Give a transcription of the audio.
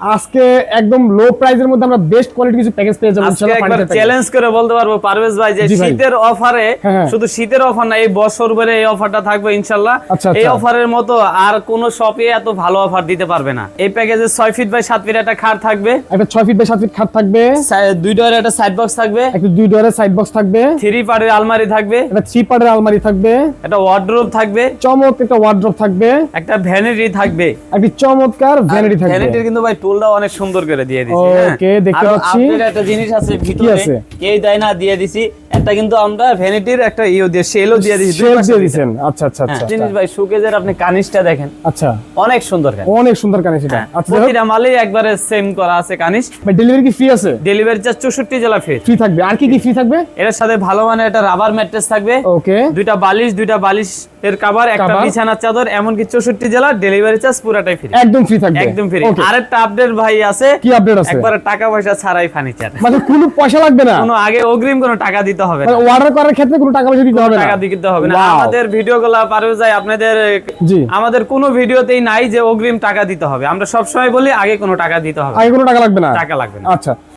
আজকে একদম লো প্রাইসের মধ্যে আমরা বেস্ট কোয়ালিটি কিছু প্যাকেজ পেয়ে যাবো আজকে একবার চ্যালেঞ্জ করে বলতে পারবো পারভেজ ভাই যে শীতের অফারে শুধু শীতের অফার না, এই বছর ভরে এই অফারটা থাকবে ইনশাআল্লাহ। এই অফারের মতো আর কোন শপে এত ভালো অফার দিতে পারবে না। এই প্যাকেজে 6 ফিট বাই 7 ফিট একটা খাট থাকবে, একটা 6 ফিট বাই 7 ফিট খাট থাকবে, 2 ডোরের একটা সাইড বক্স থাকবে, একটা 2 ডোরের সাইড বক্স থাকবে, 3 পার্টের আলমারি থাকবে, একটা 3 পার্টের আলমারি থাকবে, একটা ওয়ার্ডরোব থাকবে, চমৎকার একটা ওয়ার্ডরোব থাকবে, একটা ভ্যানিটি থাকবে, একটা চমৎকার ভ্যানিটি থাকবে। ভ্যানিটির কিন্তু ভাই টুলটা অনেক সুন্দর করে দিয়ে দিয়েছি। ওকে, দেখতে পাচ্ছি আপনাদের একটা জিনিস আছে ভিতরে, এই দেয় না দিয়ে দিছি, একটা কিন্তু আমরা ভ্যানিটির একটা দিয়ে সেলও দিয়ে দিয়েছি, সেল দিয়ে দিয়েছেন। আচ্ছা আচ্ছা আচ্ছা জিনিস ভাই শোকেজের আপনি কানিশটা দেখেন, আচ্ছা অনেক সুন্দর কানিশ, অনেক সুন্দর কানিশ এটা। আচ্ছা, প্রতিটা মালেই একবারে সেম করা আছে কানিশ। ভাই ডেলিভারি কি ফ্রি আছে? ডেলিভারি চার্জ 64 জেলা ফ্রি থাকবে। আর কি কি ফ্রি থাকবে? এর সাথে ভালো মানের একটা রাবার ম্যাট্রেস থাকবে, ওকে, দুইটা বালিশ এর কভার, একটা বিছানার চাদর, এমনকি 64 জেলা ডেলিভারি চার্জ পুরোটাই ফ্রি, একদম ফ্রি থাকবে, একদম ফ্রি। আরেকটা আপডেট ভাই আছে। কি আপডেট আছে? একবারে টাকা পয়সা ছাড়াই ফার্নিচার, মানে কোনো পয়সা লাগবে না, কোনো আগে অগ্রিম কোনো টাকা দিতে হবে না, মানে অর্ডার করার ক্ষেত্রে কোনো টাকা পয়সা দিতে হবে না, টাকা দিতে হবে না। আমাদের ভিডিওগুলো পারবে যায় আপনাদের, আমাদের কোনো ভিডিওতেই নাই যে অগ্রিম টাকা দিতে হবে। আমরা সব সময় বলি আগে কোনো টাকা দিতে হবে, আগে কোনো টাকা লাগবে না, টাকা লাগবে না। আচ্ছা।